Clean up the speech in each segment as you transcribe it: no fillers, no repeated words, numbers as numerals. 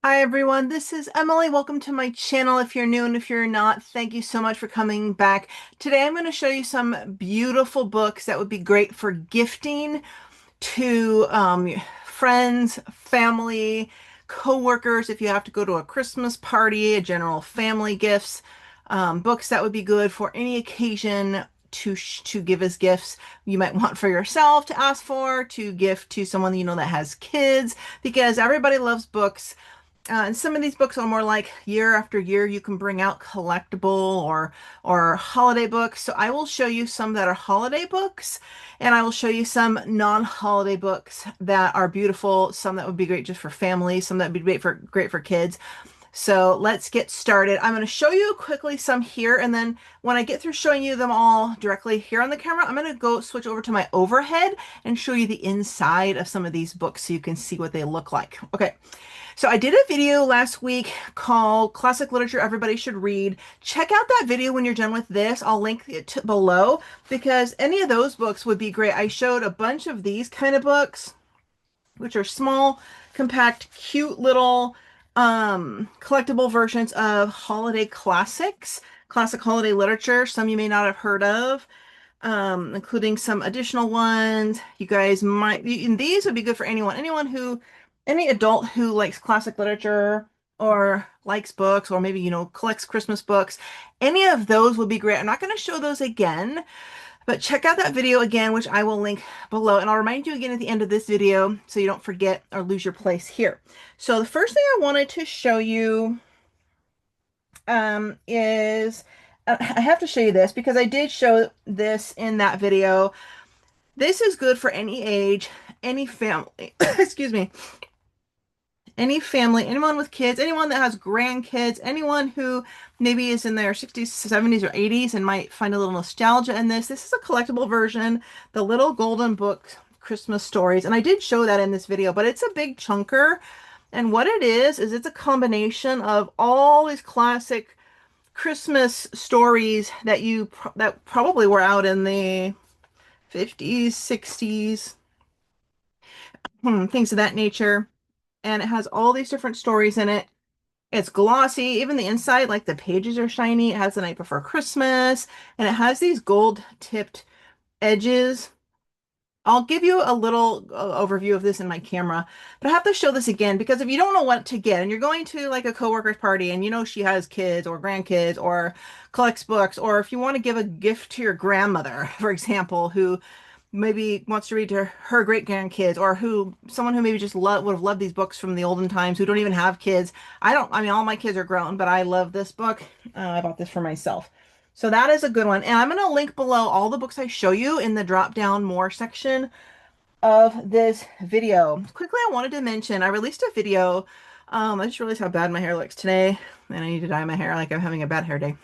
Hi everyone, this is Emily. Welcome to my channel. If you're new and if you're not, thank you so much for coming back. Today I'm going to show you some beautiful books that would be great for gifting to friends, family, co-workers. If you have to go to a Christmas party, a general family gifts, books that would be good for any occasion to give as gifts. You might want for yourself to ask for, to gift to someone you know that has kids, because everybody loves books. And some of these books are more like year after year you can bring out collectible or holiday books. So I will show you some that are holiday books, and I will show you some non-holiday books that are beautiful, some that would be great just for families, some that would be great for kids. So let's get started. I'm going to show you quickly some here, and then when I get through showing you them all directly here on the camera, I'm going to go switch over to my overhead and show you the inside of some of these books so you can see what they look like. Okay. So I did a video last week called Classic Literature Everybody Should Read. Check out that video when you're done with this. I'll link it below because any of those books would be great. I showed a bunch of these kind of books, which are small, compact, cute little collectible versions of holiday classics, classic holiday literature, some you may not have heard of. Including some additional ones. You guys might, and these would be good for any adult who likes classic literature or likes books or maybe, collects Christmas books. Any of those would be great. I'm not going to show those again, but check out that video again, which I will link below. And I'll remind you again at the end of this video so you don't forget or lose your place here. So the first thing I wanted to show you is I have to show you this because I did show this in that video. This is good for any age, any family, excuse me, any family, anyone with kids, anyone that has grandkids, anyone who maybe is in their 60s, 70s, or 80s and might find a little nostalgia in this. This is a collectible version, the Little Golden Book Christmas Stories. And I did show that in this video, but it's a big chunker. And what it is it's a combination of all these classic Christmas stories that probably were out in the 50s, 60s, things of that nature. And it has all these different stories in it. It's glossy, even the inside, like the pages are shiny. It has The Night Before Christmas, and it has these gold tipped edges. I'll give you a little overview of this in my camera, but I have to show this again because if you don't know what to get and you're going to like a coworker's party and you know she has kids or grandkids or collects books, or if you want to give a gift to your grandmother, for example, who maybe wants to read to her great grandkids, or someone who maybe just would have loved these books from the olden times who don't even have kids. I mean, all my kids are grown, but I love this book. I bought this for myself. So that is a good one. And I'm going to link below all the books I show you in the drop down more section of this video. Quickly, I wanted to mention I released a video. I just realized how bad my hair looks today, and I need to dye my hair like I'm having a bad hair day.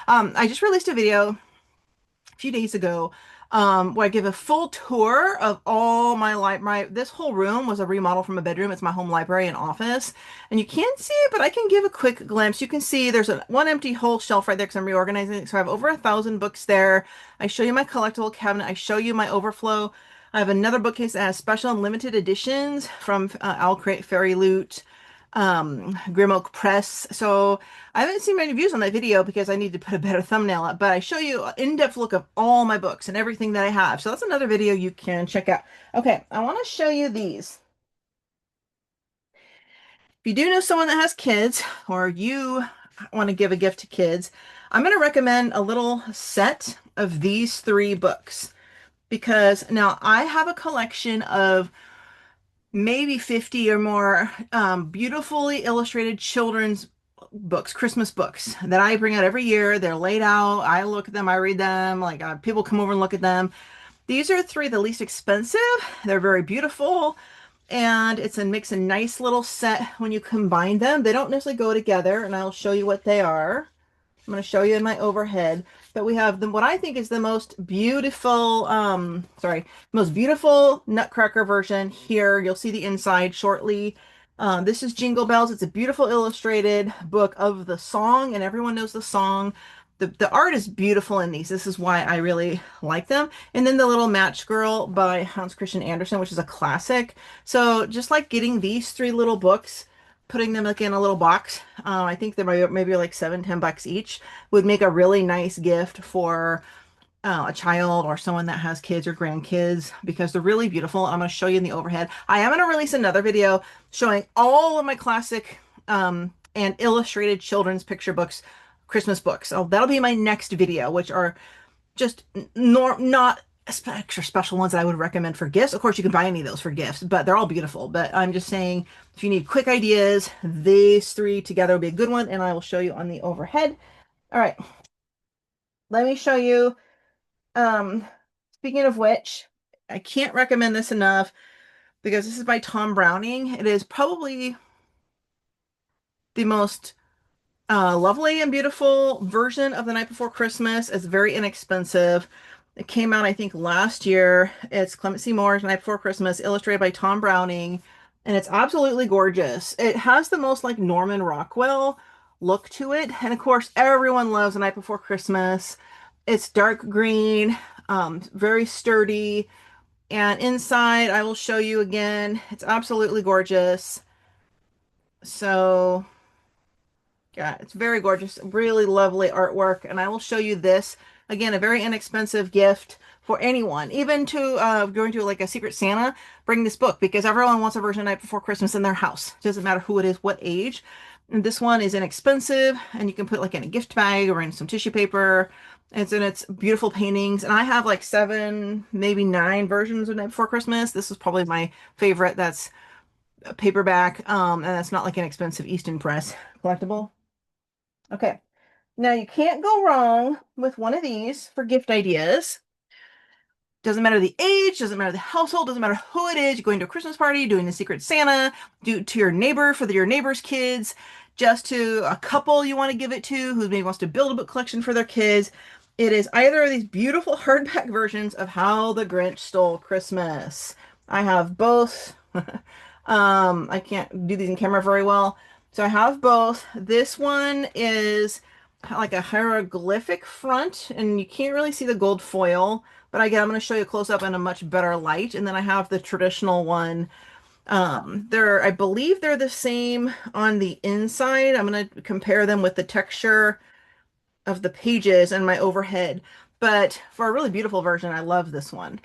I just released a video a few days ago where I give a full tour of all this whole room was a remodel from a bedroom. It's my home library and office, and you can't see it, but I can give a quick glimpse. You can see there's one empty whole shelf right there because I'm reorganizing it. So I have over 1,000 books there. I show you my collectible cabinet. I show you my overflow. I have another bookcase that has special and limited editions from Owl Crate, Fairy Loot, Grim Oak Press. So I haven't seen many views on that video because I need to put a better thumbnail up, but I show you an in-depth look of all my books and everything that I have. So that's another video you can check out. Okay, I want to show you these. If you do know someone that has kids or you want to give a gift to kids, I'm going to recommend a little set of these three books because now I have a collection of maybe 50 or more beautifully illustrated children's books, Christmas books that I bring out every year. They're laid out. I look at them, I read them. Like people come over and look at them. These are three the least expensive. They're very beautiful. And it's a mix a nice little set when you combine them. They don't necessarily go together, and I'll show you what they are. I'm going to show you in my overhead, but we have what I think is the most beautiful, most beautiful Nutcracker version here. You'll see the inside shortly. This is Jingle Bells. It's a beautiful illustrated book of the song, and everyone knows the song. The art is beautiful in these. This is why I really like them. And then The Little Match Girl by Hans Christian Andersen, which is a classic. So just like getting these three little books, putting them like in a little box. I think they're maybe like 7, 10 bucks each would make a really nice gift for a child or someone that has kids or grandkids because they're really beautiful. I'm going to show you in the overhead. I am going to release another video showing all of my classic and illustrated children's picture books, Christmas books. So that'll be my next video, which are just not extra special ones that I would recommend for gifts. Of course, you can buy any of those for gifts, but they're all beautiful. But I'm just saying, if you need quick ideas, these three together will be a good one, and I will show you on the overhead. All right, let me show you. Um, Speaking of which, I can't recommend this enough because this is by Tom Browning. It is probably the most lovely and beautiful version of The Night Before Christmas. It's very inexpensive. It came out, I think, last year. It's Clement C. Moore's Night Before Christmas, illustrated by Tom Browning, and it's absolutely gorgeous. It has the most like Norman Rockwell look to it, and of course, everyone loves The Night Before Christmas. It's dark green, very sturdy, and inside, I will show you again. It's absolutely gorgeous. So yeah, it's very gorgeous, really lovely artwork. And I will show you this. Again, a very inexpensive gift for anyone, even to going to like a Secret Santa, bring this book because everyone wants a version of Night Before Christmas in their house. It doesn't matter who it is, what age. And this one is inexpensive and you can put like in a gift bag or in some tissue paper. It's beautiful paintings. And I have like 7, maybe 9 versions of Night Before Christmas. This is probably my favorite. That's a paperback. And that's not like an expensive Easton Press collectible. Okay. Now you can't go wrong with one of these for gift ideas. Doesn't matter the age, doesn't matter the household, doesn't matter who it is. You're going to a Christmas party, doing a Secret Santa, do to your neighbor for your neighbor's kids, just to a couple you want to give it to who maybe wants to build a book collection for their kids. It is either of these beautiful hardback versions of How the Grinch Stole Christmas. I have both. I can't do these in camera very well. So I have both. This one is like a hieroglyphic front, and you can't really see the gold foil. But again, I'm going to show you a close up in a much better light. And then I have the traditional one. I believe they're the same on the inside. I'm going to compare them with the texture of the pages and my overhead. But for a really beautiful version, I love this one.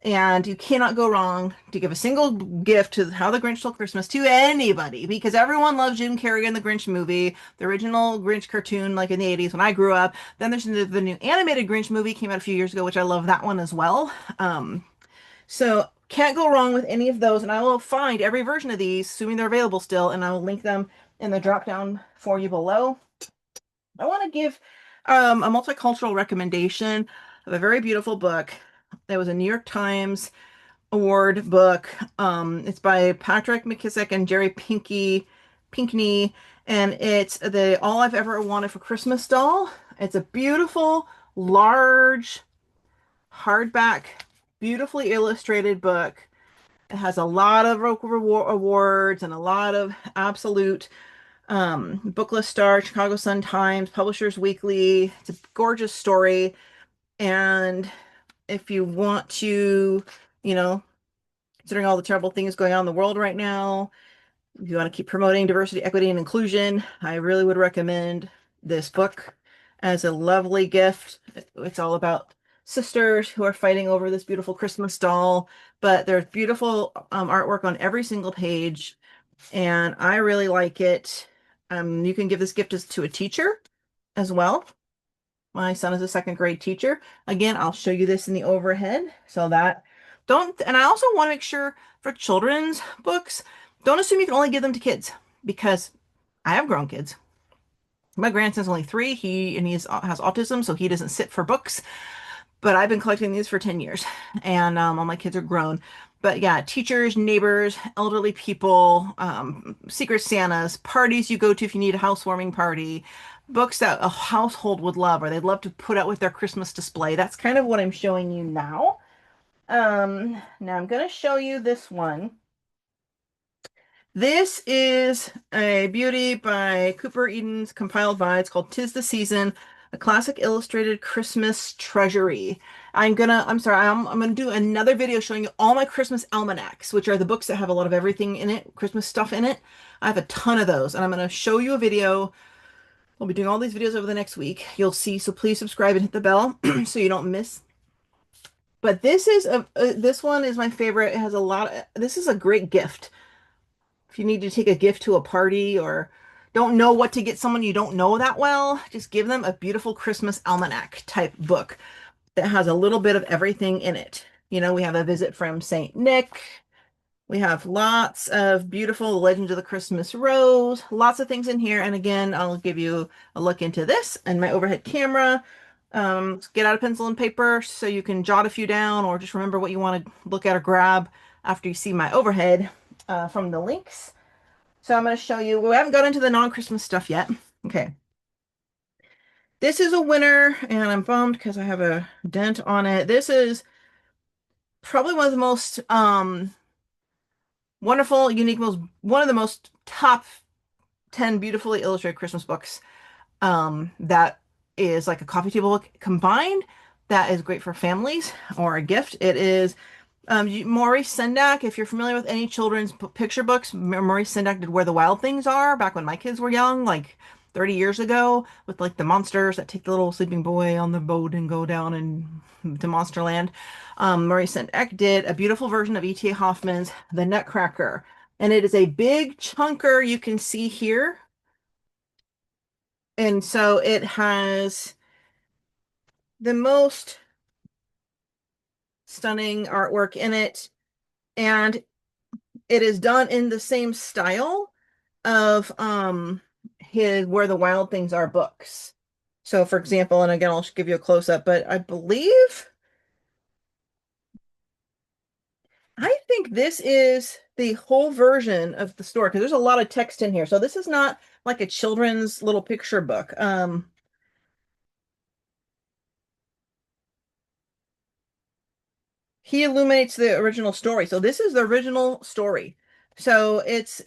And you cannot go wrong to give a single gift to How the Grinch Stole Christmas to anybody because everyone loves Jim Carrey in the Grinch movie, the original Grinch cartoon, like in the 80s when I grew up. Then there's the new animated Grinch movie came out a few years ago, which I love that one as well. So can't go wrong with any of those. And I will find every version of these, assuming they're available still, and I will link them in the drop down for you below. I want to give a multicultural recommendation of a very beautiful book. That was a New York Times Award book. It's by Patrick McKissick and Jerry Pinkney, and it's the All I've Ever Wanted for Christmas doll. It's a beautiful, large, hardback, beautifully illustrated book. It has a lot of awards and a lot of absolute Booklist Star, Chicago Sun-Times, Publishers Weekly. It's a gorgeous story. And if you want to, you know, considering all the terrible things going on in the world right now, if you want to keep promoting diversity, equity, and inclusion, I really would recommend this book as a lovely gift. It's all about sisters who are fighting over this beautiful Christmas doll, but there's beautiful artwork on every single page, and I really like it. You can give this gift to a teacher as well. My son is a second grade teacher. Again, I'll show you this in the overhead so that and I also want to make sure for children's books, don't assume you can only give them to kids because I have grown kids. My grandson's only 3. He has autism, so he doesn't sit for books. But I've been collecting these for 10 years, and all my kids are grown. But yeah, teachers, neighbors, elderly people, Secret Santas, parties you go to if you need a housewarming party, books that a household would love or they'd love to put out with their Christmas display. That's kind of what I'm showing you now. Now I'm going to show you this one. This is a beauty by Cooper Eden's compiled by. It's called 'Tis the Season, a classic illustrated Christmas treasury. I'm sorry, I'm gonna do another video showing you all my Christmas almanacs, which are the books that have a lot of everything in it, Christmas stuff in it. I have a ton of those, and I'm gonna show you a video. I'll be doing all these videos over the next week. You'll see, so please subscribe and hit the bell so you don't miss. But this one is my favorite. It has a lot of, this is a great gift. If you need to take a gift to a party or don't know what to get someone you don't know that well, just give them a beautiful Christmas almanac type book that has a little bit of everything in it. You know, we have a visit from Saint Nick. We have lots of beautiful Legends of the Christmas Rose, lots of things in here. And again, I'll give you a look into this and my overhead camera. Get out a pencil and paper so you can jot a few down or just remember what you want to look at or grab after you see my overhead from the links. So I'm going to show you, we haven't got into the non-Christmas stuff yet. Okay. This is a winner, and I'm bummed because I have a dent on it. This is probably one of the most wonderful, unique, one of the most top 10 beautifully illustrated Christmas books that is like a coffee table book combined. That is great for families or a gift. It is Maurice Sendak. If you're familiar with any children's picture books, Maurice Sendak did Where the Wild Things Are back when my kids were young, like 30 years ago, with like the monsters that take the little sleeping boy on the boat and go down and to Monsterland. Maurice Sendak did a beautiful version of E.T.A. Hoffman's The Nutcracker, and it is a big chunker you can see here. And so it has the most stunning artwork in it, and it is done in the same style of his Where the Wild Things Are books. So for example, and again I'll give you a close up, but I think this is the whole version of the story because there's a lot of text in here. So this is not like a children's little picture book. He illuminates the original story. So this is the original story. So it's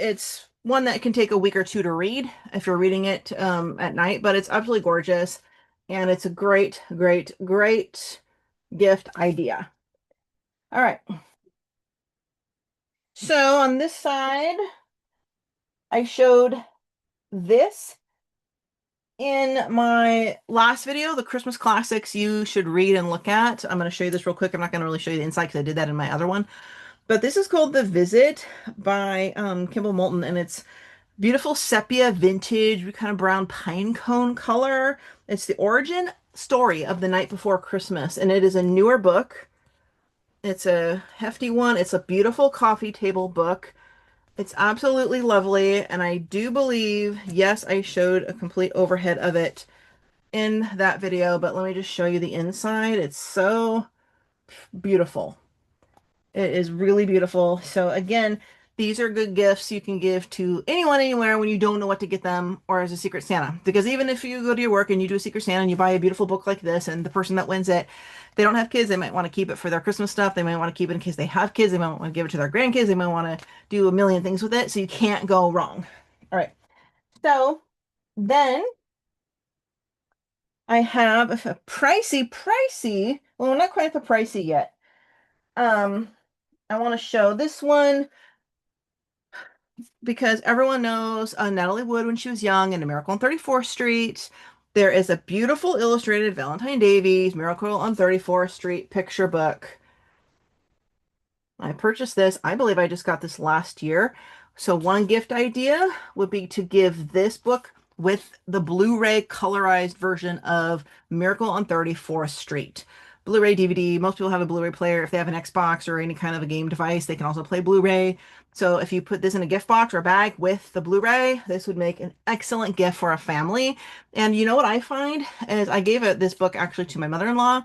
one that can take a week or two to read if you're reading it at night, but it's absolutely gorgeous. And it's a great, great, great gift idea. All right. So on this side, I showed this in my last video, the Christmas classics you should read and look at. I'm going to show you this real quick. I'm not going to really show you the inside because I did that in my other one. But this is called The Visit by Kimball Moulton, and it's beautiful sepia vintage, kind of brown pine cone color. It's the origin story of The Night Before Christmas, and it is a newer book. It's a hefty one. It's a beautiful coffee table book. It's absolutely lovely, and I do believe, yes, I showed a complete overhead of it in that video, but let me just show you the inside. It's so beautiful. It is really beautiful. So again, these are good gifts you can give to anyone, anywhere when you don't know what to get them or as a Secret Santa. Because even if you go to your work and you do a Secret Santa and you buy a beautiful book like this and the person that wins it, they don't have kids, they might want to keep it for their Christmas stuff. They might want to keep it in case they have kids. They might want to give it to their grandkids. They might want to do a million things with it. So you can't go wrong. All right. So then I have a pricey. Well, we're not quite at the pricey yet. Um, I want to show this one because everyone knows Natalie Wood when she was young in A Miracle on 34th Street. There is a beautiful illustrated Valentine Davies Miracle on 34th Street picture book. I purchased this. I believe I just got this last year. So one gift idea would be to give this book with the Blu-ray colorized version of Miracle on 34th Street. Blu-ray DVD. Most people have a Blu-ray player. If they have an Xbox or any kind of a game device, they can also play Blu-ray. So if you put this in a gift box or a bag with the Blu-ray, this would make an excellent gift for a family. And you know what I find is I gave this book actually to my mother-in-law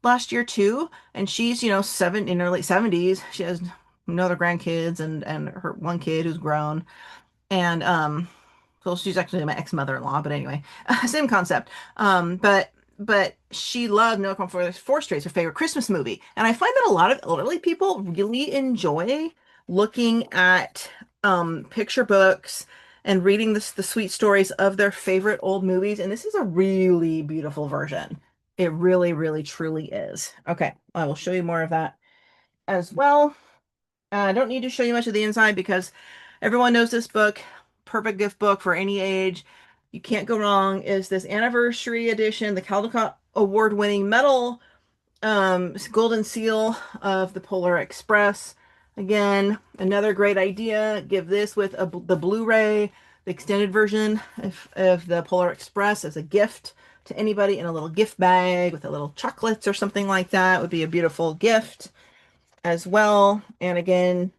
last year too, and she's, in her late 70s. She has no other grandkids and her one kid who's grown. And well, she's actually my ex-mother-in-law, but anyway, same concept. But she loved No Come for Fourth Street, it's her favorite Christmas movie. And I find that a lot of elderly people really enjoy looking at picture books and reading the sweet stories of their favorite old movies. And this is a really beautiful version. It really, really, truly is. Okay, I will show you more of that as well. I don't need to show you much of the inside because everyone knows this book. Perfect gift book for any age. You can't go wrong. Is this anniversary edition, the Caldecott award-winning metal golden seal of the Polar Express. Again, another great idea. Give this with the Blu-ray, the extended version of the Polar Express as a gift to anybody in a little gift bag with a little chocolates or something like that would be a beautiful gift as well. And again,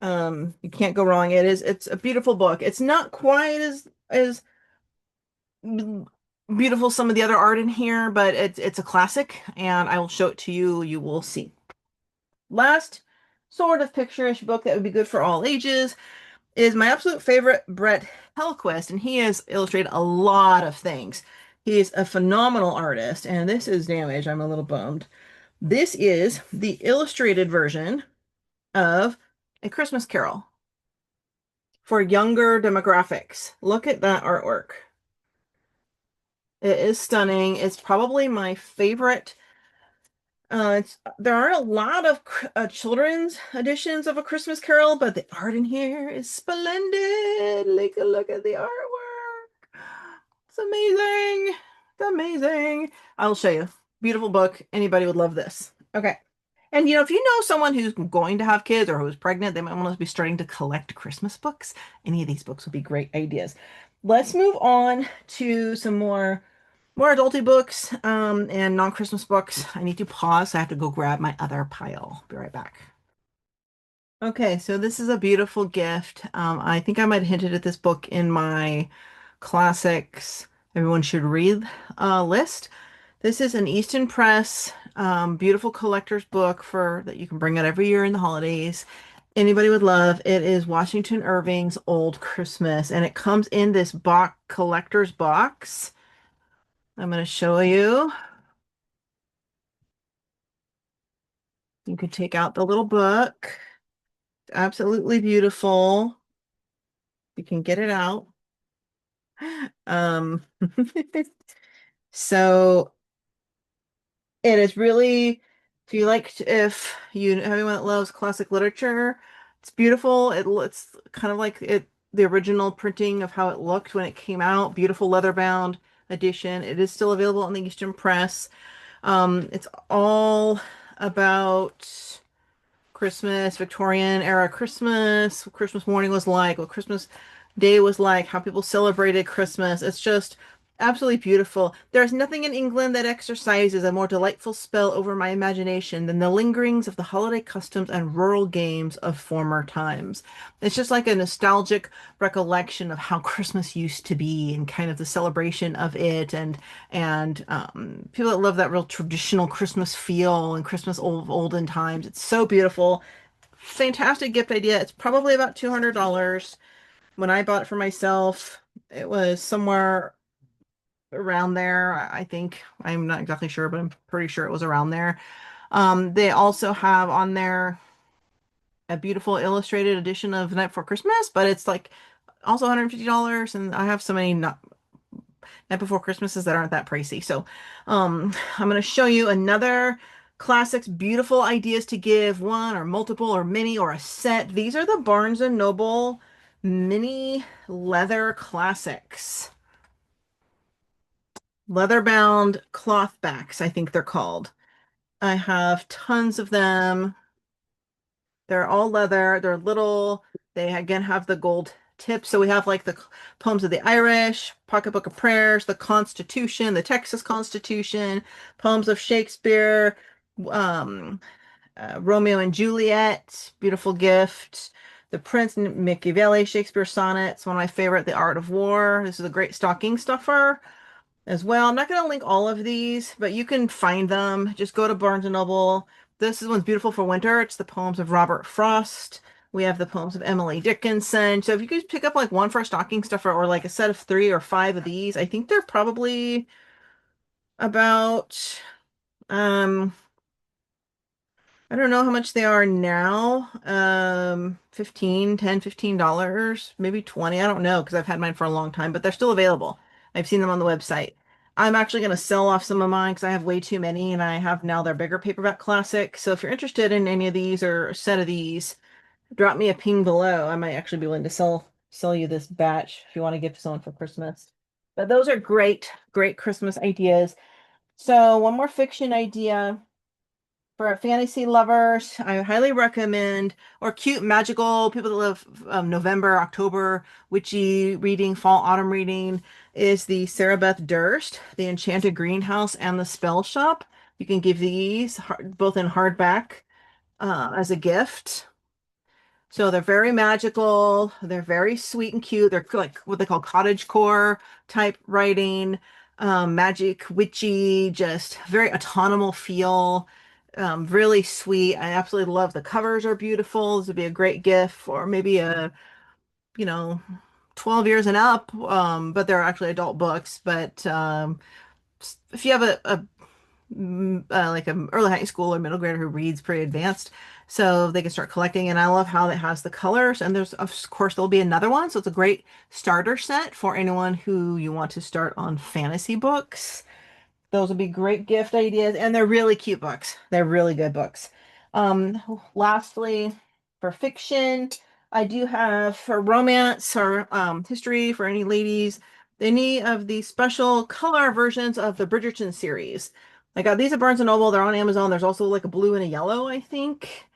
you can't go wrong. It's a beautiful book. It's not quite as beautiful some of the other art in here, but it's a classic, and I will show it to you. You will see. Last sort of picture-ish book that would be good for all ages is my absolute favorite, Brett Hellquist, and he has illustrated a lot of things. He's a phenomenal artist, and this is damaged. I'm a little bummed. This is the illustrated version of A Christmas Carol for younger demographics. Look at that artwork. It is stunning. It's probably my favorite. There aren't a lot of children's editions of A Christmas Carol, but the art in here is splendid. Take a look at the artwork. It's amazing. It's amazing. I'll show you. Beautiful book. Anybody would love this. Okay. And if you know someone who's going to have kids or who's pregnant, they might want to be starting to collect Christmas books. Any of these books would be great ideas. Let's move on to some more adulty books and non-Christmas books. I need to pause. I have to go grab my other pile. Be right back. Okay, so this is a beautiful gift. I think I might have hinted at this book in my classics everyone should read list. This is an Easton Press beautiful collector's book for that you can bring out every year in the holidays. Anybody would love. It is Washington Irving's Old Christmas, and it comes in this box collector's box. I'm going to show you. You can take out the little book. Absolutely beautiful. You can get it out. Um, so it is really, if you anyone that loves classic literature, it's beautiful. It's kind of like the original printing of how it looked when it came out. Beautiful leather bound edition. It is still available on the Eastern Press. It's all about Christmas, Victorian era Christmas, what Christmas morning was like, what Christmas day was like, how people celebrated Christmas. It's just absolutely beautiful. There's nothing in England that exercises a more delightful spell over my imagination than the lingerings of the holiday customs and rural games of former times. It's just like a nostalgic recollection of how Christmas used to be and kind of the celebration of it and people that love that real traditional Christmas feel and Christmas olden times. It's so beautiful. Fantastic gift idea. It's probably about $200. When I bought it for myself, it was somewhere around there. I think I'm not exactly sure, but I'm pretty sure it was around there. They also have on there a beautiful illustrated edition of Night Before Christmas, but it's like also $150, and I have so many not Night Before Christmases that aren't that pricey. So I'm going to show you another classics, beautiful ideas to give one or multiple or mini or a set. These are the Barnes& and Noble mini leather classics. Leather bound cloth backs, I think they're called. I have tons of them. They're all leather. They're little. They again have the gold tips. So we have like the poems of the Irish, Pocketbook of Prayers, the Constitution, the Texas Constitution, poems of Shakespeare, um, Romeo and Juliet, beautiful gift. The Prince and Machiavelli, Shakespeare sonnets, one of my favorite, The Art of War. This is a great stocking stuffer as well. I'm not going to link all of these, but you can find them. Just go to Barnes& and Noble. One's beautiful for winter. It's the poems of Robert Frost. We have the poems of Emily Dickinson. So if you could pick up like one for a stocking stuffer or like a set of 3 or 5 of these, I think they're probably about I don't know how much they are now. 15, $10, $15, maybe 20. I don't know because I've had mine for a long time, but they're still available. I've seen them on the website. I'm actually going to sell off some of mine because I have way too many and I have now their bigger paperback classic. So if you're interested in any of these or a set of these, drop me a ping below. I might actually be willing to sell you this batch if you want to give to someone for Christmas. But those are great, great Christmas ideas. So one more fiction idea. For fantasy lovers, I highly recommend, or cute, magical people that love November, October, witchy reading, fall, autumn reading, is the Sarah Beth Durst, The Enchanted Greenhouse, and The Spell Shop. You can give these both in hardback as a gift. So they're very magical. They're very sweet and cute. They're like what they call cottagecore type writing, magic, witchy, just very autonomous feel. Really sweet. I absolutely love the covers are beautiful. This would be a great gift for maybe a, you know, 12 years and up. But they're actually adult books. But if you have like an early high school or middle grader who reads pretty advanced, so they can start collecting. And I love how it has the colors. And there's, of course, there'll be another one. So it's a great starter set for anyone who you want to start on fantasy books. Those would be great gift ideas, and they're really cute books. They're really good books. Lastly, for fiction, I do have for romance or history for any ladies, any of the special color versions of the Bridgerton series. I got these at Barnes& and Noble. They're on Amazon. There's also like a blue and a yellow, I think.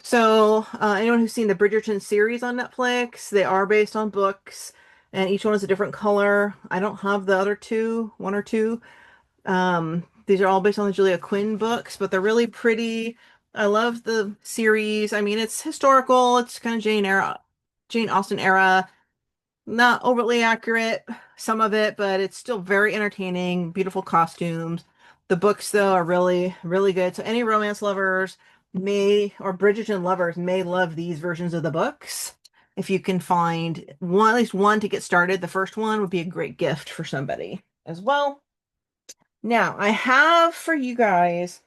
So, anyone who's seen the Bridgerton series on Netflix, they are based on books, and each one is a different color. I don't have the other two, one or two. These are all based on the Julia Quinn books, but they're really pretty. I love the series. I mean, it's historical. It's kind of Jane Austen era. Not overly accurate, some of it, but it's still very entertaining. Beautiful costumes. The books, though, are really, really good. So any romance lovers may, or Bridgerton lovers may love these versions of the books. If you can find one, at least one to get started, the first one would be a great gift for somebody as well. Now, I have for you guys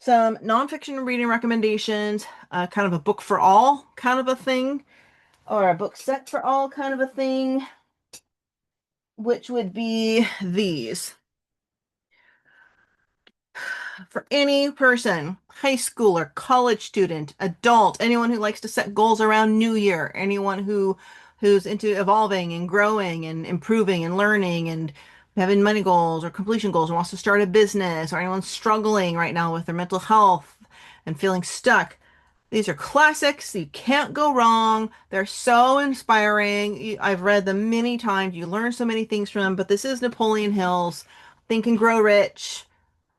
some nonfiction reading recommendations, kind of a book for all kind of a thing, or a book set for all kind of a thing, which would be these. For any person, high schooler, college student, adult, anyone who likes to set goals around New Year, anyone who's into evolving and growing and improving and learning and having money goals or completion goals or wants to start a business, or anyone struggling right now with their mental health and feeling stuck. These are classics. You can't go wrong. They're so inspiring. I've read them many times. You learn so many things from them, but this is Napoleon Hill's Think and Grow Rich.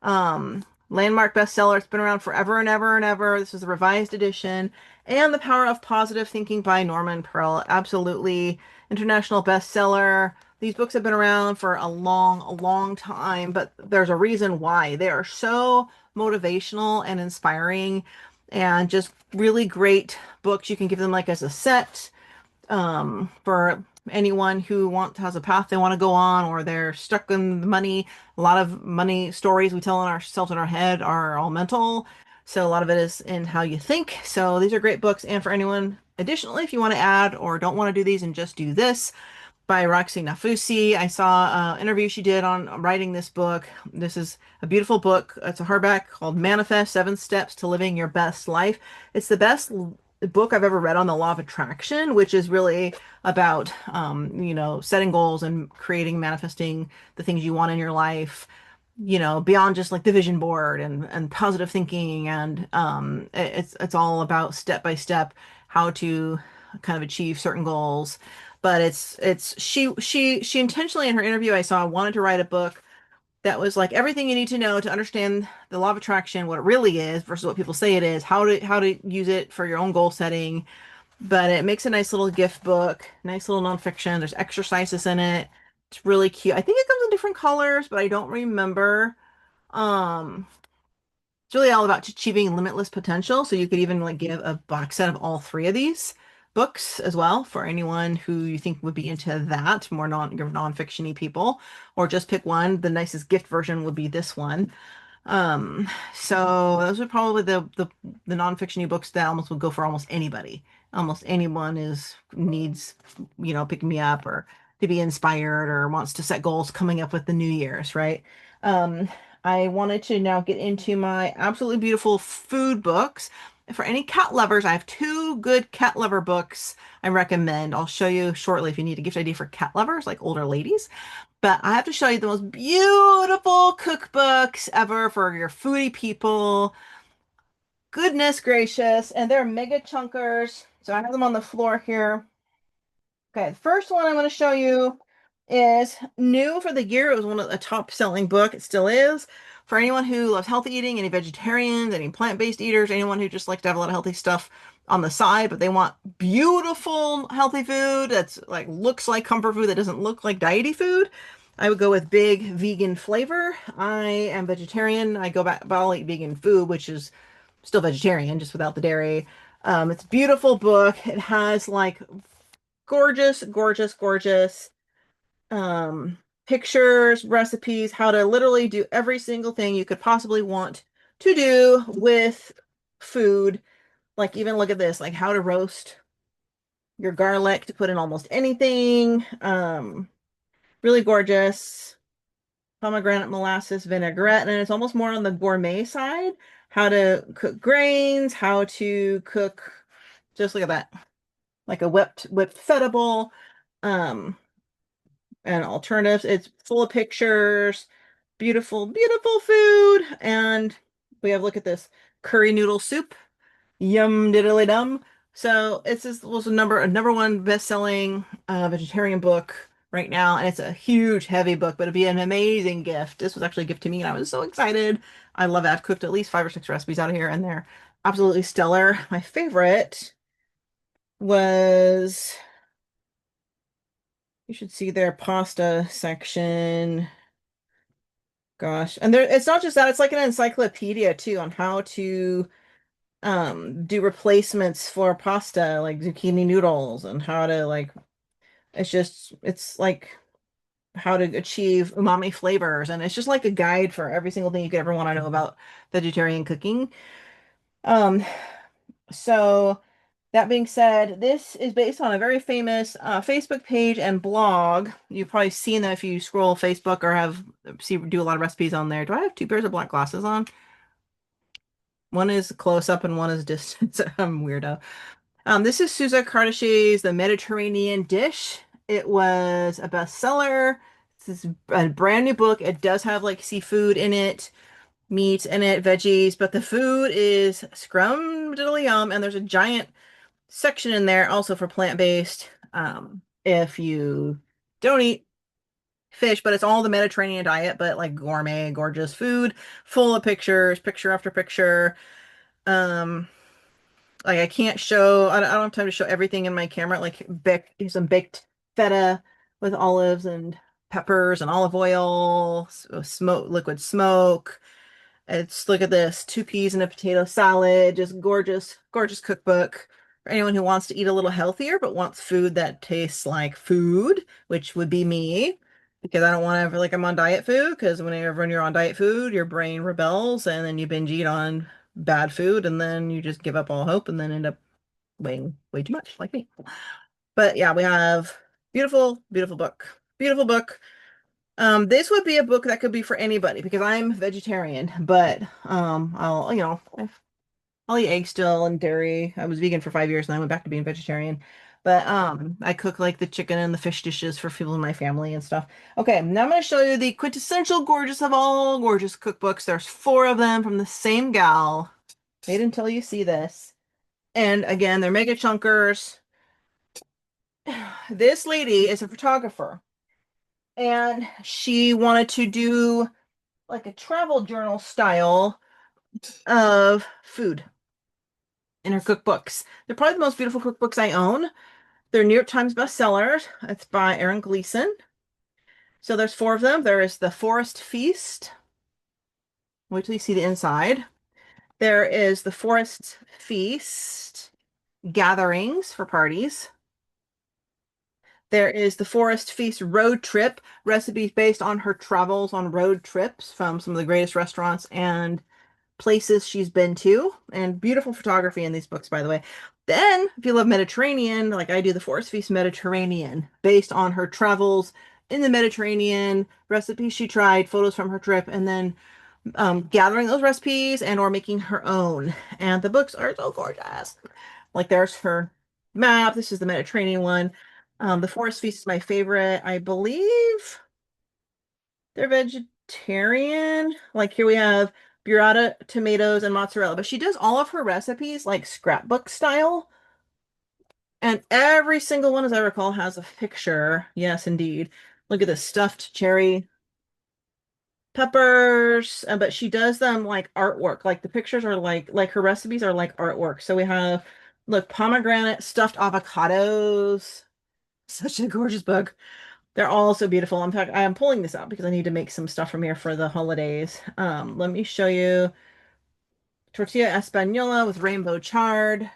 Landmark bestseller. It's been around forever and ever and ever. This is the revised edition. And The Power of Positive Thinking by Norman Pearl. Absolutely international bestseller. These books have been around for a long time, but there's a reason why. They are so motivational and inspiring and just really great books. You can give them like as a set for anyone who has a path they want to go on or they're stuck in the money. A lot of money stories we tell in ourselves in our head are all mental. So a lot of it is in how you think. So these are great books. And for anyone, additionally, if you want to add or don't want to do these and just do this, by Roxy Nafusi. I saw an interview she did on writing this book. This is a beautiful book. It's a hardback called Manifest: 7 Steps to Living Your Best Life. It's the best book I've ever read on the law of attraction, which is really about, setting goals and creating, manifesting the things you want in your life, beyond just like the vision board and positive thinking. And it's all about step by step how to kind of achieve certain goals. But she intentionally in her interview I saw wanted to write a book that was like everything you need to know to understand the law of attraction, what it really is versus what people say it is, how to use it for your own goal setting. But it makes a nice little gift book, nice little nonfiction. There's exercises in it. It's really cute. I think it comes in different colors, but I don't remember. Um, it's really all about achieving limitless potential. So you could even like give a box set of all three of these books as well for anyone who you think would be into that, more your nonfiction-y people, or just pick one. The nicest gift version would be this one. So those are probably the nonfiction-y books that almost would go for almost anybody. Almost anyone needs, picking me up or to be inspired or wants to set goals coming up with the New Year's, right? Um, I wanted to now get into my absolutely beautiful food books. For any cat lovers, I have two good cat lover books I recommend. I'll show you shortly if you need a gift idea for cat lovers, like older ladies. But I have to show you the most beautiful cookbooks ever for your foodie people. Goodness gracious. And they're mega chunkers. So I have them on the floor here. Okay, the first one I'm going to show you is new for the year. It was one of the top selling book. It still is. For anyone who loves healthy eating, any vegetarians, any plant-based eaters, anyone who just likes to have a lot of healthy stuff on the side, but they want beautiful healthy food that's like looks like comfort food that doesn't look like diety food. I would go with big vegan flavor. I am vegetarian. I go back, but I'll eat vegan food, which is still vegetarian, just without the dairy. It's a beautiful book. It has like gorgeous, gorgeous, gorgeous um, pictures, recipes, how to literally do every single thing you could possibly want to do with food. Like even look at this, like how to roast your garlic to put in almost anything. Really gorgeous. Pomegranate molasses vinaigrette, and it's almost more on the gourmet side. How to cook grains, how to cook, just look at that, like a whipped feta bowl. Um, and alternatives. It's full of pictures, beautiful, beautiful food. And we have, look at this, curry noodle soup. Yum diddly dum. So it's this was a number one best-selling vegetarian book right now, and it's a huge, heavy book, but it'd be an amazing gift. This was actually a gift to me, and I was so excited. I love it. I've cooked at least 5 or 6 recipes out of here, and they're absolutely stellar. My favorite was, you should see their pasta section. Gosh. And there it's not just that, it's like an encyclopedia too on how to do replacements for pasta, like zucchini noodles, and how to like it's like how to achieve umami flavors, and it's just like a guide for every single thing you could ever want to know about vegetarian cooking. Um so that being said, this is based on a very famous Facebook page and blog. You've probably seen them if you scroll Facebook or have do a lot of recipes on there. Do I have two pairs of black glasses on? One is close up and one is distance. I'm weirdo. This is Sousa Kardashi's The Mediterranean Dish. It was a bestseller. This is a brand new book. It does have like seafood in it, meat in it, veggies, but the food is scrum-diddly-yum, and there's a giant section in there also for plant-based. If you don't eat fish, but it's all the Mediterranean diet, but like gourmet, gorgeous food, full of pictures, picture after picture. Um, like I can't show, I don't have time to show everything in my camera, like some baked feta with olives and peppers and olive oil, smoke, liquid smoke. It's, look at this, 2 peas and a potato salad, just gorgeous, gorgeous cookbook for anyone who wants to eat a little healthier but wants food that tastes like food, which would be me, because I don't want to ever like I'm on diet food, because whenever when you're on diet food, your brain rebels and then you binge eat on bad food and then you just give up all hope and then end up weighing way too much like me. But yeah, we have beautiful, beautiful book. Beautiful book. This would be a book that could be for anybody because I'm vegetarian, but I'll eat eggs still and dairy. I was vegan for 5 years and I went back to being vegetarian. But I cook like the chicken and the fish dishes for people in my family and stuff. Okay, now I'm going to show you the quintessential gorgeous of all gorgeous cookbooks. There's 4 of them from the same gal. Wait until you see this. And again, they're mega chunkers. This lady is a photographer and she wanted to do like a travel journal style of food in her cookbooks. They're probably the most beautiful cookbooks I own. They're New York Times bestsellers. It's by Erin Gleason. So there's 4 of them. There is The Forest Feast. Wait till you see the inside. There is The Forest Feast Gatherings for parties. There is The Forest Feast Road Trip, recipes based on her travels on road trips from some of the greatest restaurants and places she's been to, and beautiful photography in these books, by the way. Then, if you love Mediterranean, like I do, the Forest Feast Mediterranean, based on her travels in the Mediterranean, recipes she tried, photos from her trip, and then gathering those recipes and or making her own. And the books are so gorgeous. Like there's her map. This is the Mediterranean one. The Forest Feast is my favorite. I believe they're vegetarian. Like here we have burrata, tomatoes, and mozzarella. But she does all of her recipes like scrapbook style. And every single one, as I recall, has a picture. Yes, indeed. Look at this stuffed cherry peppers, but she does them like artwork. Like the pictures are like her recipes are like artwork. So we have, look, pomegranate stuffed avocados. Such a gorgeous book. They're all so beautiful. In fact, I am pulling this out because I need to make some stuff from here for the holidays. Let me show you tortilla española with rainbow chard.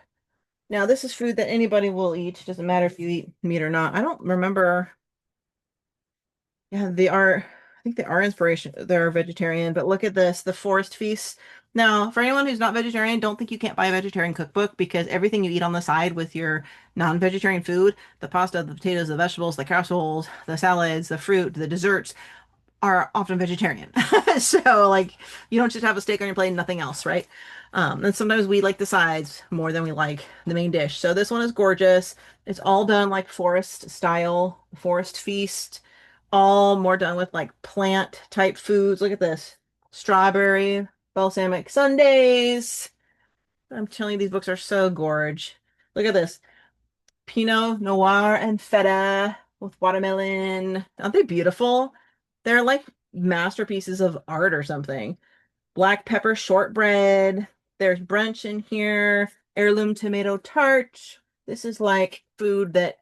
Now, this is food that anybody will eat. Doesn't matter if you eat meat or not. I don't remember. Yeah, they are, I think they are inspiration. They're vegetarian, but look at this, the Forest Feast. Now, for anyone who's not vegetarian, don't think you can't buy a vegetarian cookbook because everything you eat on the side with your non-vegetarian food, the pasta, the potatoes, the vegetables, the casseroles, the salads, the fruit, the desserts, are often vegetarian. So like you don't just have a steak on your plate and nothing else, right? And sometimes we like the sides more than we like the main dish. So this one is gorgeous. It's all done like forest style, forest feast, all more done with like plant type foods. Look at this. Strawberry, balsamic sundaes. I'm telling you, these books are so gorge. Look at this. Pinot Noir and feta with watermelon. Aren't they beautiful? They're like masterpieces of art or something. Black pepper shortbread. There's brunch in here. Heirloom tomato tart. This is like food that,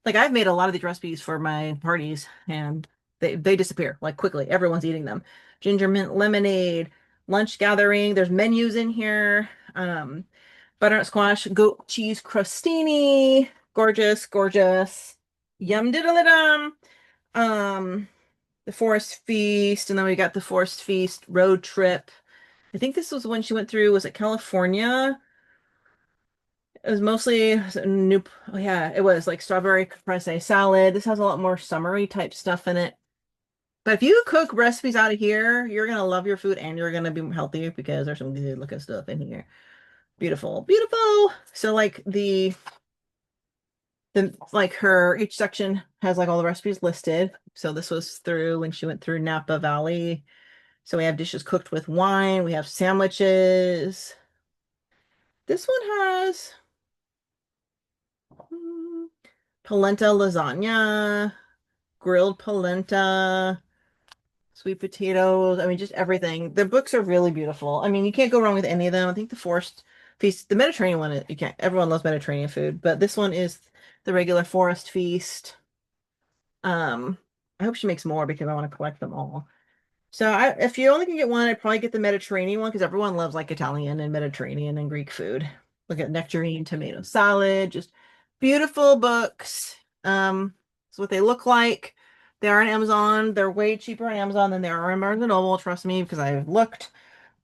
like I've made a lot of these recipes for my parties and they disappear like quickly. Everyone's eating them. Ginger mint lemonade, lunch gathering. There's menus in here. Butternut squash, goat cheese crostini. Gorgeous, gorgeous. Yum diddly dum. Um, the Forest Feast, and then we got the Forest Feast road trip. I think this was when she went through, was it California? It was mostly new. Oh yeah, it was like strawberry caprese salad. This has a lot more summery type stuff in it. But if you cook recipes out of here, you're gonna love your food and you're gonna be healthy because there's some good looking stuff in here. Beautiful, beautiful. So like the like her each section has like all the recipes listed. So this was through when she went through Napa Valley. So we have dishes cooked with wine. We have sandwiches. This one has mm, polenta lasagna, grilled polenta, sweet potatoes. I mean, just everything. The books are really beautiful. I mean, you can't go wrong with any of them. I think the Forest Feast, the Mediterranean one, you can't. Everyone loves Mediterranean food, but this one is the regular Forest Feast. Um, I hope she makes more because I want to collect them all. So if you only can get one, I'd probably get the Mediterranean one because everyone loves like Italian and Mediterranean and Greek food. Look at nectarine tomato salad, just beautiful books. That's what they look like. They are on Amazon. They're way cheaper on Amazon than they are on Barnes& and Noble. Trust me, because I've looked.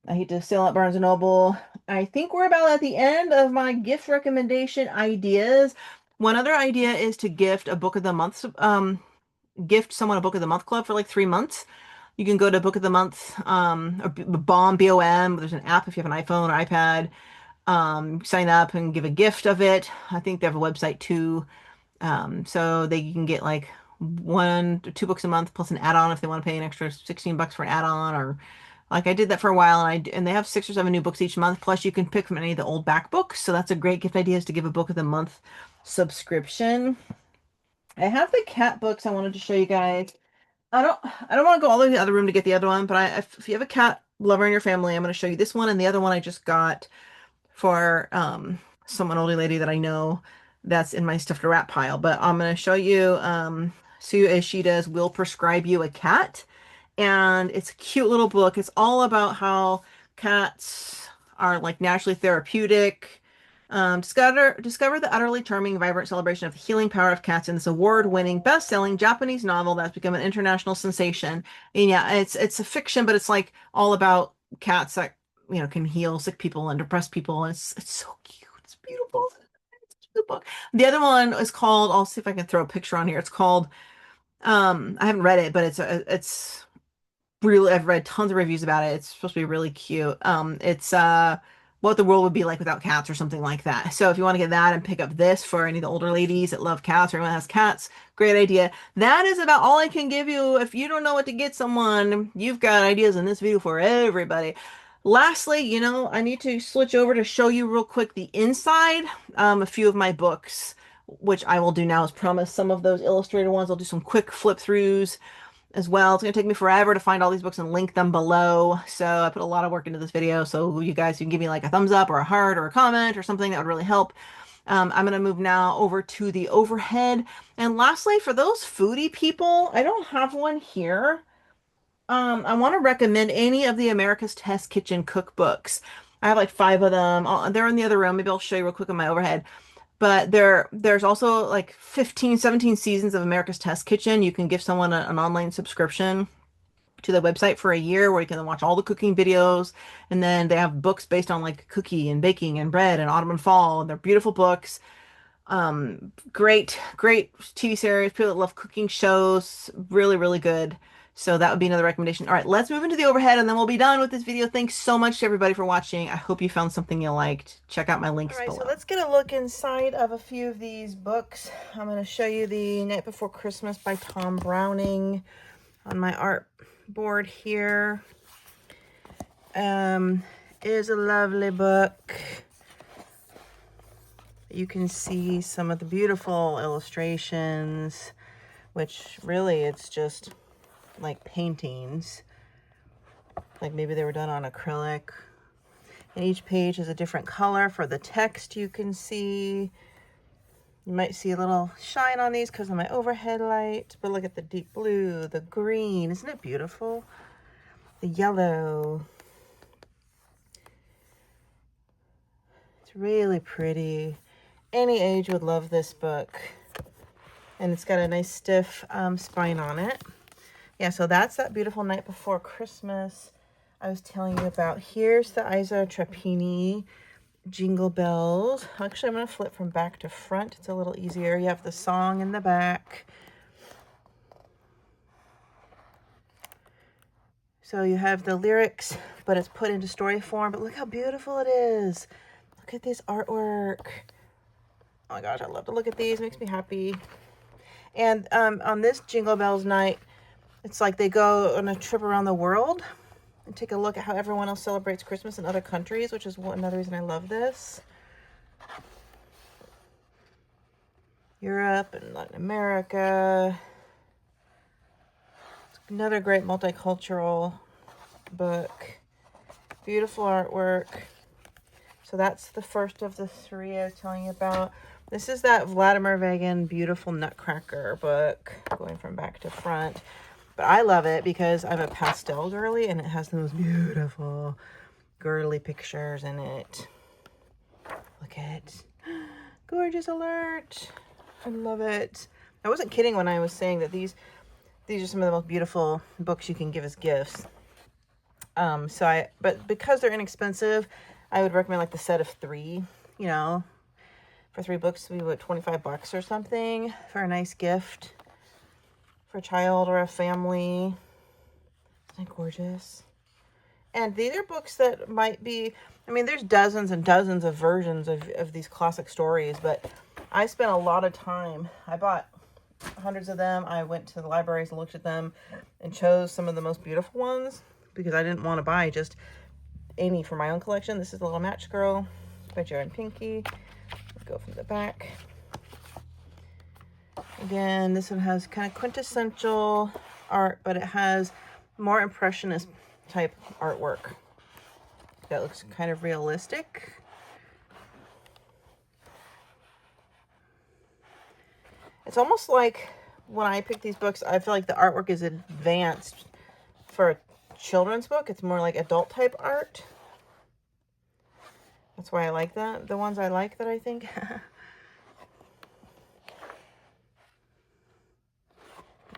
I hate to sell out Barnes& and Noble. I think we're about at the end of my gift recommendation ideas. One other idea is to gift a book of the month, gift someone a book of the month club for like 3 months. You can go to Book of the Month, or BOM, BOM. There's an app if you have an iPhone or iPad. Sign up and give a gift of it. I think they have a website too. So they can get like 1 or 2 books a month plus an add-on if they want to pay an extra 16 bucks for an add-on, or like I did that for a while and they have 6 or 7 new books each month. Plus you can pick from any of the old back books. So that's a great gift idea, is to give a book of the month subscription. I have the cat books I wanted to show you guys. I don't want to go all the way to the other room to get the other one, but if you have a cat lover in your family, I'm going to show you this one, and the other one I just got for some older lady that I know that's in my stuffed rat pile. But I'm going to show you Sue as she does will prescribe you a cat, and it's a cute little book. It's all about how cats are like naturally therapeutic. Discover the utterly charming, vibrant celebration of the healing power of cats in this award-winning, best-selling Japanese novel that's become an international sensation. And yeah, it's a fiction, but it's like all about cats that can heal sick people and depressed people. And it's so cute. It's beautiful. Good book. The other one is called, I'll see if I can throw a picture on here. It's called, I haven't read it, but it's really, I've read tons of reviews about it. It's supposed to be really cute. It's what the world would be like without cats or something like that. So if you want to get that and pick up this for any of the older ladies that love cats or anyone that has cats, great idea. That is about all I can give you. If you don't know what to get someone, you've got ideas in this video for everybody. Lastly, I need to switch over to show you real quick the inside, a few of my books, which I will do now as promised. Some of those illustrated ones, I'll do some quick flip throughs as well. It's going to take me forever to find all these books and link them below. So I put a lot of work into this video. So you guys can give me like a thumbs up or a heart or a comment or something that would really help. I'm going to move now over to the overhead. And lastly, for those foodie people, I don't have one here. I want to recommend any of the America's Test Kitchen cookbooks. I have like 5 of them. They're in the other room. Maybe I'll show you real quick on my overhead. But there's also like 15, 17 seasons of America's Test Kitchen. You can give someone an online subscription to the website for a year where you can watch all the cooking videos. And then they have books based on like cookie and baking and bread and autumn and fall. And they're beautiful books. Great, great TV series. People that love cooking shows. Really, really good. So that would be another recommendation. All right, let's move into the overhead and then we'll be done with this video. Thanks so much to everybody for watching. I hope you found something you liked. Check out my links below. So let's get a look inside of a few of these books. I'm going to show you The Night Before Christmas by Tom Browning on my art board here. Is a lovely book. You can see some of the beautiful illustrations, which really it's just like paintings, like maybe they were done on acrylic, and each page is a different color for the text. You can see, you might see a little shine on these because of my overhead light, but look at the deep blue, the green, isn't it beautiful? The yellow, it's really pretty. Any age would love this book, and it's got a nice stiff spine on it. Yeah, so that's that beautiful Night Before Christmas I was telling you about. Here's the Isa Trappini Jingle Bells. Actually, I'm going to flip from back to front. It's a little easier. You have the song in the back. So you have the lyrics, but it's put into story form. But look how beautiful it is. Look at this artwork. Oh my gosh, I love to look at these. It makes me happy. And on this Jingle Bells night, it's like they go on a trip around the world and take a look at how everyone else celebrates Christmas in other countries, which is another reason I love this. Europe and Latin America. It's another great multicultural book. Beautiful artwork. So that's the first of the 3 I was telling you about. This is that Vladimir Vegan Beautiful Nutcracker book, going from back to front. But I love it because I'm a pastel girly and it has the most beautiful girly pictures in it. Look at gorgeous alert. I love it. I wasn't kidding when I was saying that these are some of the most beautiful books you can give as gifts. But because they're inexpensive, I would recommend like the set of 3, for 3 books, we would $25 or something for a nice gift for a child or a family. Isn't it gorgeous? And these are books that might be, there's dozens and dozens of versions of these classic stories, but I spent a lot of time. I bought hundreds of them. I went to the libraries and looked at them and chose some of the most beautiful ones because I didn't want to buy just any for my own collection. This is The Little Match Girl by Jared Pinky. Let's go from the back. Again, this one has kind of quintessential art, but it has more impressionist type artwork that looks kind of realistic. It's almost like when I pick these books, I feel like the artwork is advanced for a children's book. It's more like adult type art. That's why I like that. The ones I like that I think.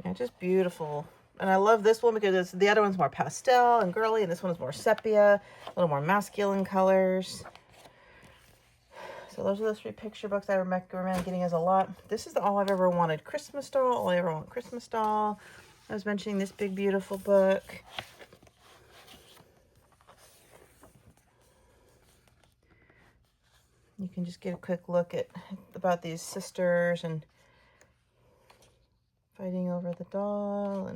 Yeah, just beautiful. And I love this one because the other one's more pastel and girly, and this one is more sepia, a little more masculine colors. So So those are the 3 picture books I recommend getting as a lot. This is the All I've Ever Wanted Christmas doll. All I Ever Want Christmas doll. I was mentioning this big, beautiful book. You can just get a quick look at about these sisters and fighting over the doll.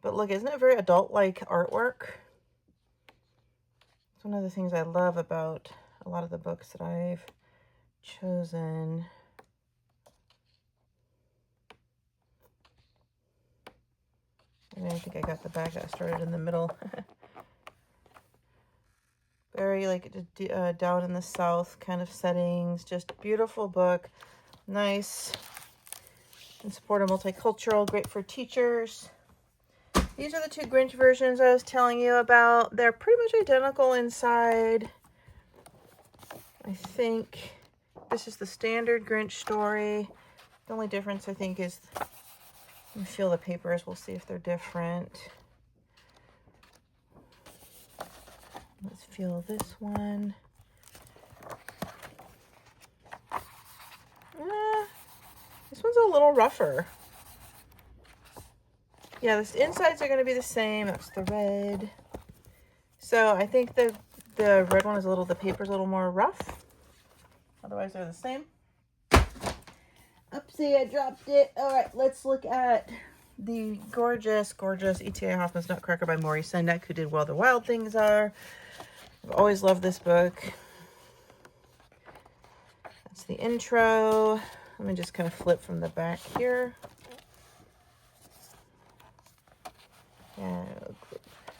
But look, isn't it very adult-like artwork? It's one of the things I love about a lot of the books that I've chosen. I think I got the bag that started in the middle. Very like down in the South kind of settings. Just beautiful book. Nice. In support of multicultural. Great for teachers. These are the 2 Grinch versions I was telling you about. They're pretty much identical inside. I think this is the standard Grinch story. The only difference I think is, let me feel the papers. We'll see if they're different. Let's feel this one. This one's a little rougher. Yeah, the insides are going to be the same. That's the red. So I think the red one is the paper's a little more rough. Otherwise, they're the same. Oopsie, I dropped it. All right, let's look at the gorgeous, gorgeous E.T.A. Hoffman's Nutcracker by Maurice Sendak, who did Where the Wild Things Are. I've always loved this book. That's the intro. Let me just kind of flip from the back here. Yeah.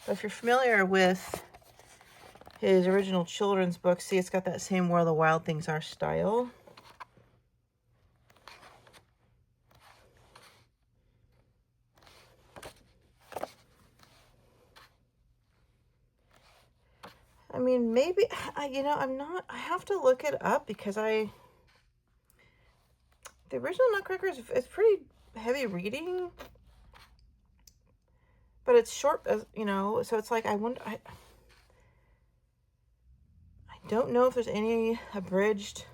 But if you're familiar with his original children's book, see, it's got that same Where the Wild Things Are style. I mean, maybe, you know, I have to look it up because the original Nutcracker is pretty heavy reading, but it's short, you know, so it's like, I don't know if there's any abridged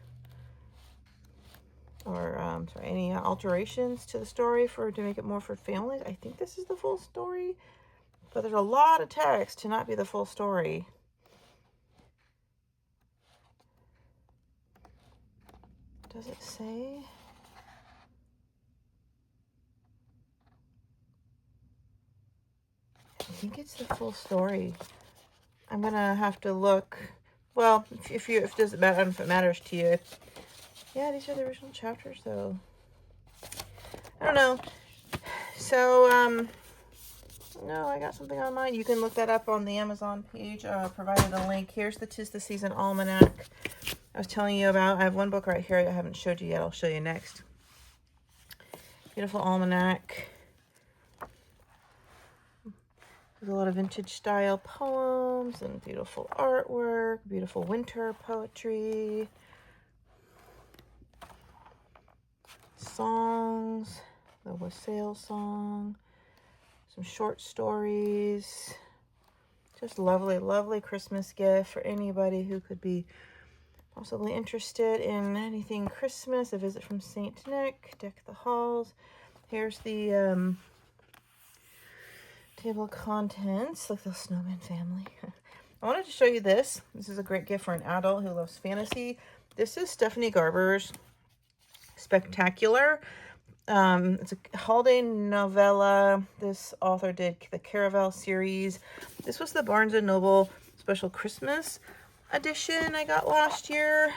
or, sorry, any alterations to the story to make it more for families. I think this is the full story, but there's a lot of text to not be the full story. Does it say? I think it's the full story. I'm gonna have to look. Well, if it doesn't matter, if it matters to you. Yeah, these are the original chapters, though. I don't know. So, no, I got something on mine. You can look that up on the Amazon page. Provided a link. Here's the 'Tis the Season Almanac I was telling you about. I have one book right here I haven't showed you yet. I'll show you next. Beautiful almanac. There's a lot of vintage style poems and beautiful artwork, beautiful winter poetry, songs, the wassail song, some short stories. Just lovely, lovely Christmas gift for anybody who could be possibly interested in anything Christmas. A Visit from St. Nick, Deck the Halls. Here's the table of contents. Look, the snowman family. I wanted to show you this. This is a great gift for an adult who loves fantasy. This is Stephanie Garber's Spectacular. It's a holiday novella. This author did the Caravel series. This was the Barnes & Noble special Christmas edition I got last year,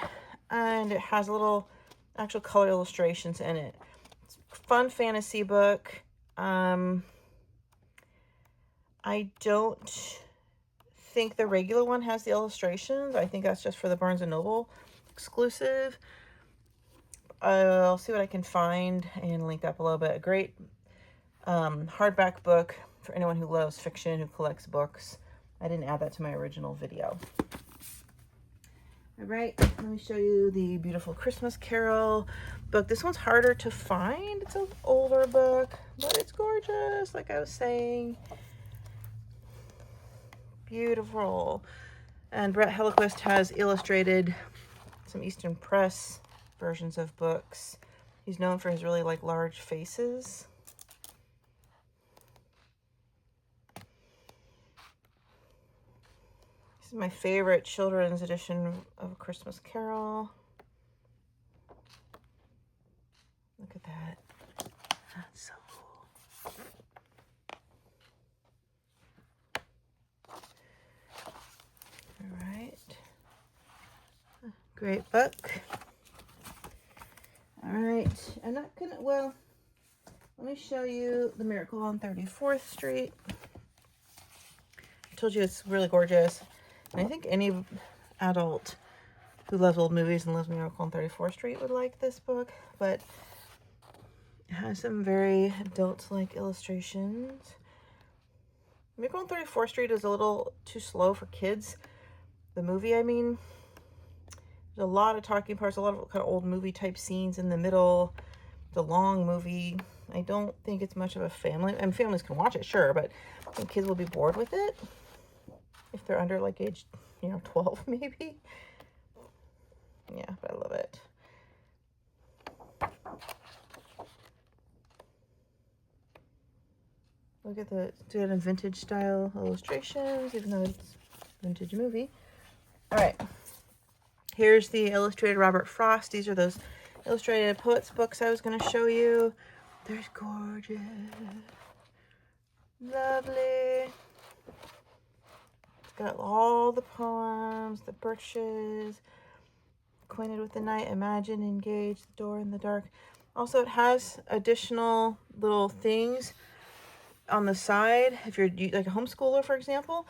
and it has little actual color illustrations in it. It's a fun fantasy book. I don't think the regular one has the illustrations. I think that's just for the Barnes & Noble exclusive. I'll see what I can find and link up a little bit. A great hardback book for anyone who loves fiction, who collects books. I didn't add that to my original video. All right, let me show you the beautiful Christmas Carol book. This one's harder to find. It's an older book, but it's gorgeous, like I was saying. Beautiful. And Brett Hellequist has illustrated some Eastern Press versions of books. He's known for his really like large faces. This is my favorite children's edition of A Christmas Carol. Look at that. That's so cool. All right. Great book. All right. I'm not gonna, well, let me show you The Miracle on 34th Street. I told you it's really gorgeous. And I think any adult who loves old movies and loves Miracle on 34th Street would like this book, but it has some very adult-like illustrations. Miracle on 34th Street is a little too slow for kids. The movie, I mean, there's a lot of talking parts, a lot of kind of old movie type scenes in the middle. The long movie. I don't think it's much of a family, and families can watch it, sure, but I think kids will be bored with it if they're under like age, 12 maybe. Yeah, but I love it. Look at the good and vintage style illustrations, even though it's a vintage movie. All right, here's the illustrated Robert Frost. These are those illustrated poets books I was going to show you. They're gorgeous, lovely. It's got all the poems, the birches, acquainted with the night, imagine, engage, the door in the dark. Also, it has additional little things on the side. If you're like a homeschooler, for example,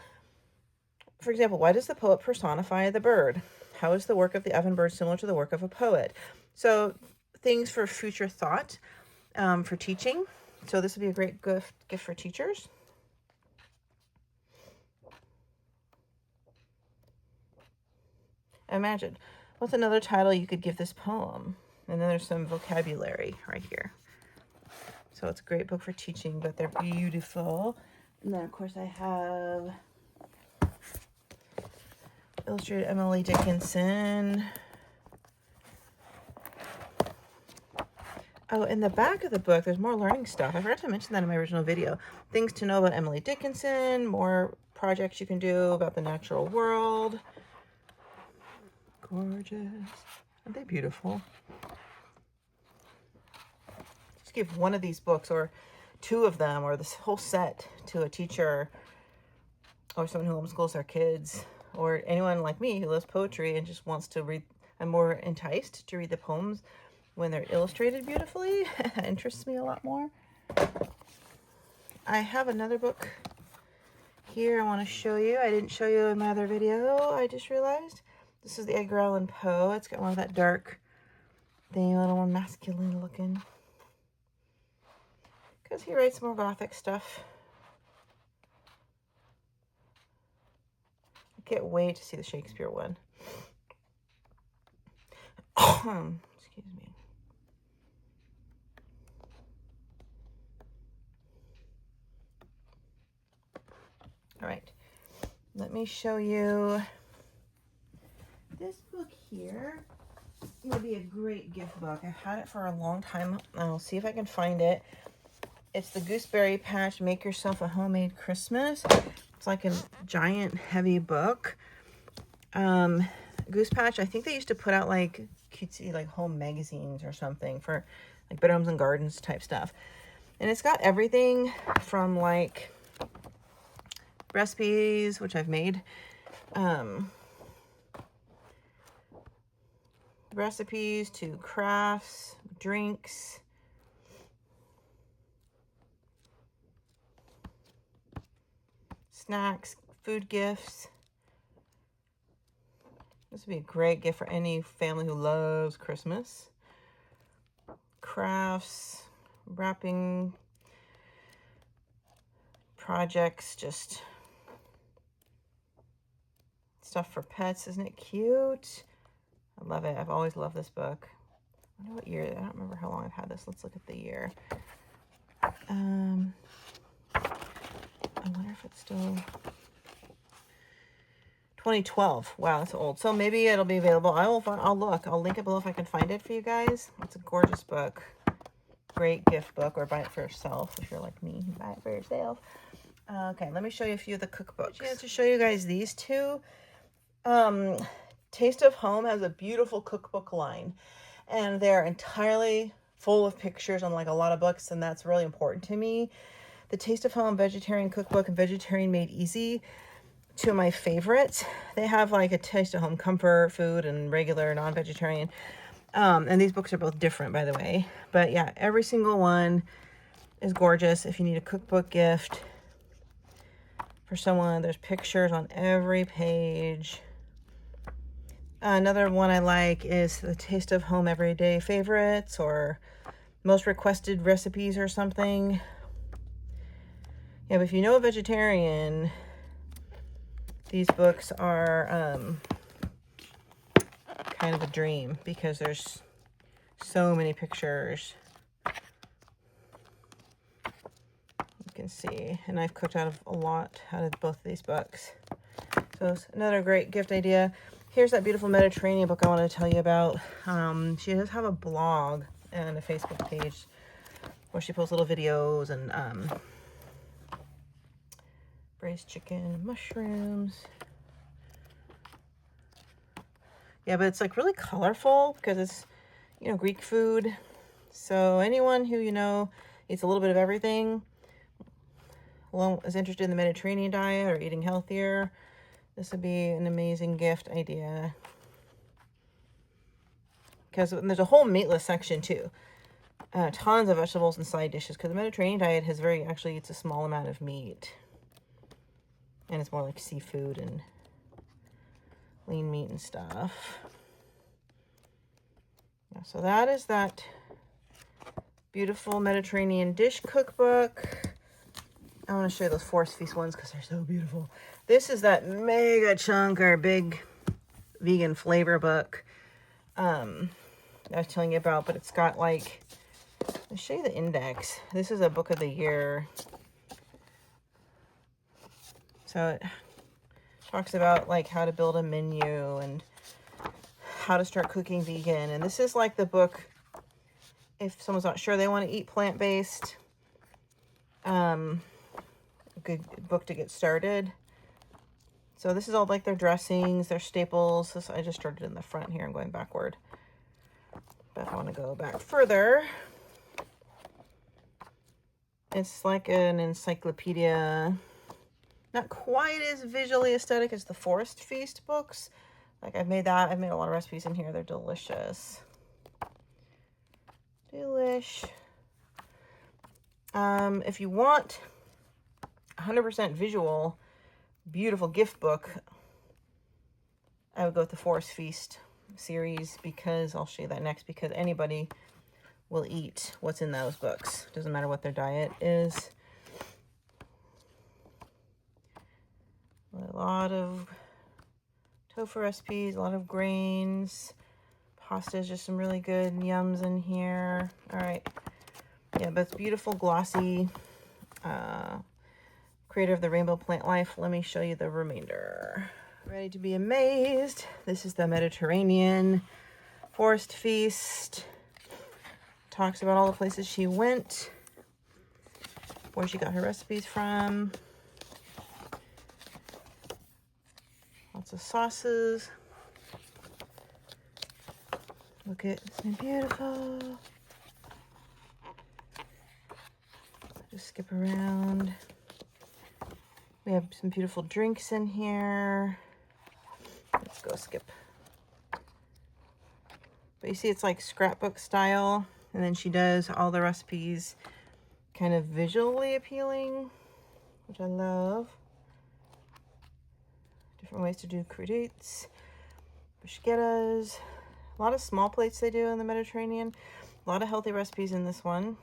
why does the poet personify the bird? How is the work of the oven bird similar to the work of a poet? So things for future thought, for teaching. So this would be a great gift for teachers. Imagine, what's another title you could give this poem? And then there's some vocabulary right here. So it's a great book for teaching, but they're beautiful. And then, of course, I have illustrated Emily Dickinson. Oh, in the back of the book, there's more learning stuff. I forgot to mention that in my original video. Things to know about Emily Dickinson, more projects you can do about the natural world. Gorgeous. Aren't they beautiful? Just give one of these books or two of them or this whole set to a teacher or someone who homeschools their kids or anyone like me who loves poetry and just wants to read. I'm more enticed to read the poems when they're illustrated beautifully. That interests me a lot more. I have another book here I want to show you. I didn't show you in my other video, I just realized. This is the Edgar Allan Poe. It's got one of that dark thing, a little more masculine looking. Because he writes more gothic stuff. I can't wait to see the Shakespeare one. Excuse me. All right, let me show you this book here. Would be a great gift book. I've had it for a long time. I'll see if I can find it. It's the Gooseberry Patch Make Yourself a Homemade Christmas. It's like a giant heavy book. Goose Patch, I think they used to put out like cutesy like home magazines or something for like Better Homes and Gardens type stuff. And it's got everything from like recipes, which I've made, recipes to crafts, drinks, snacks, food gifts. This would be a great gift for any family who loves Christmas. Crafts, wrapping projects, just stuff for pets. Isn't it cute? I love it. I've always loved this book. I wonder what year. I don't remember how long I've had this. Let's look at the year. I wonder if it's still 2012. Wow, that's old. So maybe it'll be available. I'll look. I'll link it below if I can find it for you guys. It's a gorgeous book. Great gift book, or buy it for yourself if you're like me. Buy it for yourself. Okay, let me show you a few of the cookbooks. I have to show you guys these two. Taste of Home has a beautiful cookbook line, and they're entirely full of pictures, unlike a lot of books, and that's really important to me. The Taste of Home Vegetarian Cookbook and Vegetarian Made Easy, two of my favorites. They have like a Taste of Home comfort food and regular non-vegetarian. And these books are both different, by the way. But yeah, every single one is gorgeous. If you need a cookbook gift for someone, there's pictures on every page. Another one I like is the Taste of Home Everyday Favorites, or Most Requested Recipes or something. Yeah, but if you know a vegetarian, these books are kind of a dream, because there's so many pictures. You can see, and I've cooked out of a lot out of both of these books. So it's another great gift idea. Here's that beautiful Mediterranean book I wanted to tell you about. She does have a blog and a Facebook page where she posts little videos and braised chicken, mushrooms. Yeah, but it's like really colorful because it's, you know, Greek food. So anyone who, you know, eats a little bit of everything, well, is interested in the Mediterranean diet or eating healthier, this would be an amazing gift idea. Because there's a whole meatless section too. Tons of vegetables and side dishes, because the Mediterranean diet has actually it's a small amount of meat. And it's more like seafood and lean meat and stuff. Yeah, so that is that beautiful Mediterranean dish cookbook. I want to show you those Forest Feast ones because they're so beautiful. This is that mega chunk or big vegan flavor book I was telling you about, but it's got like, I'll show you the index. This is a book of the year. So it talks about like how to build a menu and how to start cooking vegan. And this is like the book, if someone's not sure they want to eat plant-based, a good book to get started. So this is all like their dressings, their staples. This, I just started in the front here. I'm going backward. But if I want to go back further, it's like an encyclopedia. Not quite as visually aesthetic as the Forest Feast books. Like I've made a lot of recipes in here. They're delicious. Delish. If you want 100% visual, beautiful gift book, I would go with the Forest Feast series, because I'll show you that next, because anybody will eat what's in those books. Doesn't matter what their diet is. A lot of tofu recipes, a lot of grains, pastas, just some really good yums in here. All right. Yeah, but it's beautiful, glossy. Creator of the Rainbow Plant Life. Let me show you the remainder. Ready to be amazed. This is the Mediterranean Forest Feast. Talks about all the places she went, where she got her recipes from. Lots of sauces. Look at this, beautiful. Just skip around. We have some beautiful drinks in here. Let's go skip. But you see, it's like scrapbook style. And then she does all the recipes kind of visually appealing, which I love. Different ways to do crudites, bruschettas. A lot of small plates they do in the Mediterranean. A lot of healthy recipes in this one.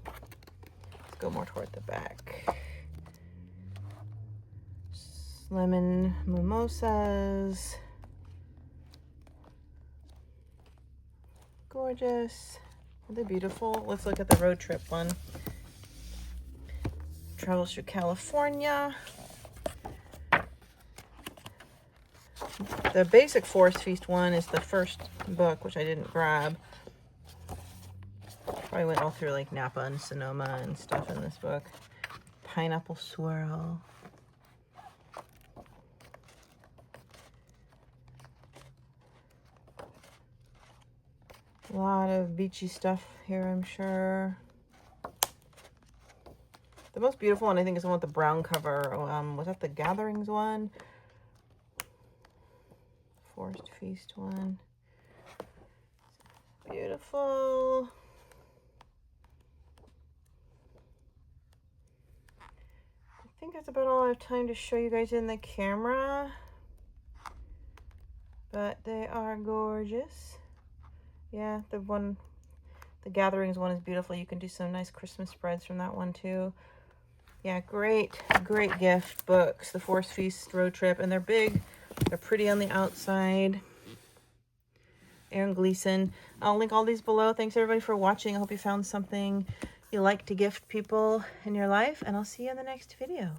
Let's go more toward the back. Lemon mimosas. Gorgeous. They're beautiful. Let's look at the road trip one. Travels through California. The basic Forest Feast one is the first book, which I didn't grab. Probably went all through like Napa and Sonoma and stuff in this book. Pineapple Swirl. A lot of beachy stuff here, I'm sure. The most beautiful one, I think, is the one with the brown cover. Was that the Gatherings one? Forest Feast one. Beautiful. I think that's about all I have time to show you guys in the camera. But they are gorgeous. Yeah, the Gatherings one is beautiful. You can do some nice Christmas spreads from that one too. Yeah, great gift books. The Forest Feast Road Trip, and they're big. They're pretty on the outside. Aaron Gleason. I'll link all these below. Thanks everybody for watching. I hope you found something you like to gift people in your life, and I'll see you in the next video.